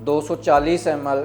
240 ml